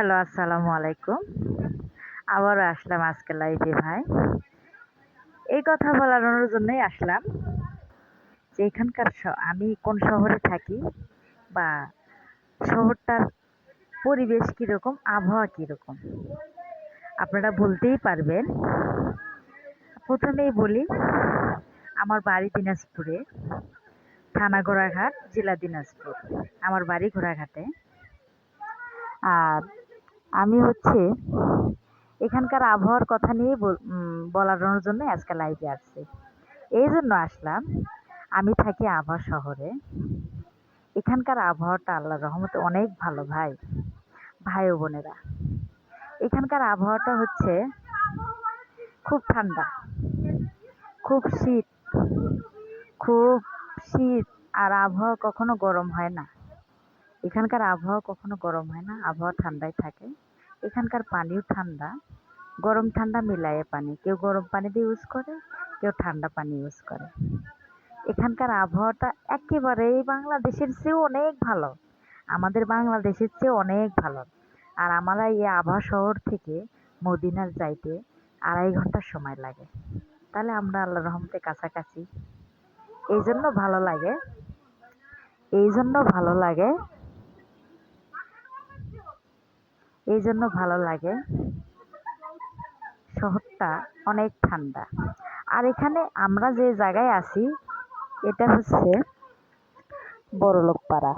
Hello, আসসালামু আলাইকুম। আবারও আসলাম আজকে লাইভে ভাই। এই কথা বলানোর জন্যই আসলাম যে এখানকার আমি কোন শহরে থাকি বা শহরটার পরিবেশ কীরকম, আবহাওয়া কীরকম আপনারা বলতেই পারবেন। প্রথমেই বলি, আমার বাড়ি দিনাজপুরে, থানা ঘোড়াঘাট, জেলা দিনাজপুর। আমার বাড়ি ঘোড়াঘাটে। আর আমি এখানকার আবহাওয়ার কথা নিয়ে বলানোর জন্য আজকে লাইভে আসছি। এই জন্য আসলাম, আমি থাকি আভা শহরে। এখানকার আবহাওয়াটা আল্লাহর রহমতে অনেক ভালো ভাই ও বোনেরা। এখানকার আবহাওয়াটা খুব ঠান্ডা, খুব শীত, খুব শীত। আর আবহাওয়া কখনো গরম হয় না। এখানকার আবহাওয়া কখনো গরম হয় না, আবহাওয়া ঠান্ডাই থাকে। এখানকার পানিও ঠান্ডা, গরম ঠান্ডা মিলায়ে পানি। কেউ গরম পানি দিয়ে ইউজ করে, কেউ ঠান্ডা পানি ইউজ করে। এখানকার আবহাওয়াটা একেবারেই বাংলাদেশের চেয়েও অনেক ভালো। আমাদের বাংলাদেশের চেয়ে অনেক ভালো। আর আমরা এই আভা শহর থেকে মদিনার যাইতে 2.5 ঘন্টা সময় লাগে। তাহলে আমরা আল্লাহর রহমতে কাছাকাছি। এই জন্য ভালো লাগে, এই জন্য ভালো লাগে, এই জন্য ভালো লাগে। শহরটা অনেক ঠান্ডা। আর এখানে আমরা যে জায়গায় আছি, এটা বড়লোক পাড়া।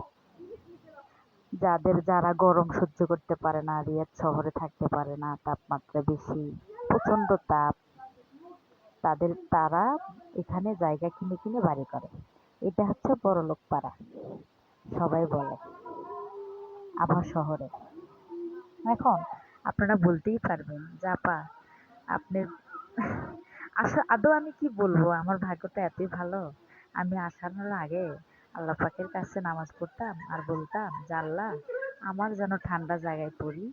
যারা গরম সহ্য করতে পারে না, রিয়াদ শহরে থাকতে পারে না, তাপমাত্রা বেশি, প্রচণ্ড তাপ, তারা এখানে জায়গা কিনে কিনে বাড়ি করে। এটা বড়লোক পাড়া, সবাই বলে আভা শহরে। এখন আপনারা বলতেই পারবেন যে আপা, আপনি আদৌ আমি কি বলবো, আমার ভাগ্যটা এতই ভালো। আমি আসানোর আগে আল্লাহ পাকের কাছে নামাজ পড়তাম আর বলতাম যে আল্লাহ, আমার যেন ঠান্ডা জায়গায় পড়ি,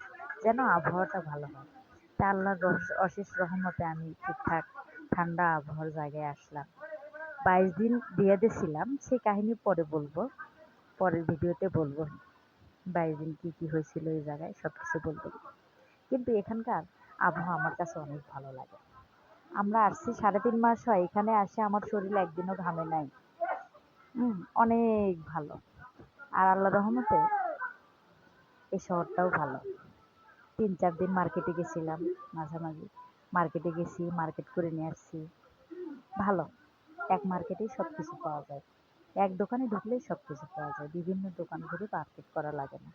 যেন আবহাওয়াটা ভালো হয়। তা আল্লাহর অশেষ রহমতে আমি ঠিকঠাক ঠান্ডা আবহাওয়ার জায়গায় আসলাম। 22 দিন রিয়াদে ছিলাম, সেই কাহিনী পরে বলবো, পরের ভিডিওতে বলবো। 22 দিন কি কি হয়েছিল এই জায়গায় সব কিছু বলবো। কিন্তু এখানকার আবহাওয়া আমার কাছে অনেক ভালো লাগে। আমরা আসছি 3.5 মাস হয়, এখানে আসে আমার শরীর একদিনও ঘামে নাই। অনেক ভালো। আর আল্লাহ রহমতে এই শহরটাও ভালো। 3-4 দিন মার্কেটে গেছিলাম, মাঝামাঝি মার্কেটে গেছি, মার্কেট করে নিয়ে আসছি। ভালো, এক মার্কেটেই সব কিছু পাওয়া যায়। এক দোকানে ঢুকলেই সব কিছু পাওয়া যায়। বিভিন্ন দোকান ঘুরে মার্কেট করা লাগে না।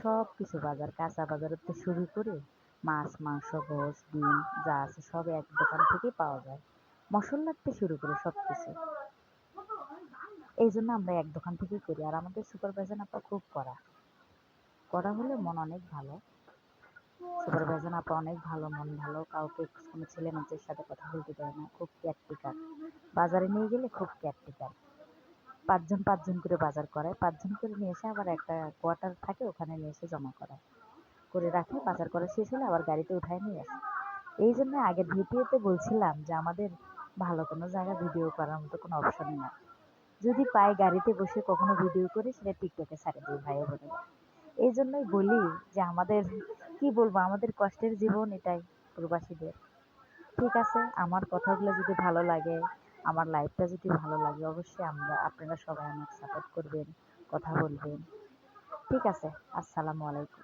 সব কিছু বাজার, কাঁচা বাজারের থেকে শুরু করে মাছ, মাংস, গোশ, ডিম যা আছে সব এক দোকান থেকেই পাওয়া যায়। মশলার থেকে শুরু করে সব কিছু। এই জন্য আমরা এক দোকান থেকেই করি। আর আমাদের সুপারভাইজার আপা খুব কড়া হলে মন অনেক ভালো। সুপারভাইজার আপা অনেক ভালো, মন ভালো, কাউকে কোনো ছেলে মেয়েদের সাথে কথা বলতে দেয় না, খুব কেয়ারটেকার। বাজারে নিয়ে গেলে খুব কেয়ারটেকার। 5 জন করে বাজার করায়, 5 জন করে নিয়ে এসে আবার একটা কোয়ার্টার থাকে, ওখানে নিয়ে এসে জমা করে রাখে। বাজার করা শেষ হলে আবার গাড়িতে উঠায় নিয়ে আসে। এই জন্য আগের ভিডিওতে বলছিলাম যে আমাদের ভালো কোনো জায়গা ভিডিও করার মতো কোনো অপশন না। যদি পাই গাড়িতে বসে কখনো ভিডিও করি, সেটা টিকটকে ছাড়ে দিই ভাই বোনেরা। এই জন্যই বলি যে আমাদের কি বলবো, আমাদের কষ্টের জীবন এটাই প্রবাসীদের। ঠিক আছে, আমার কথাগুলো যদি ভালো লাগে, আমার লাইফটা যদি ভালো লাগে, অবশ্যই আপনারা সবাই আমাকে সাপোর্ট করবেন, কথা বলবেন। ঠিক আছে, আসসালামু আলাইকুম।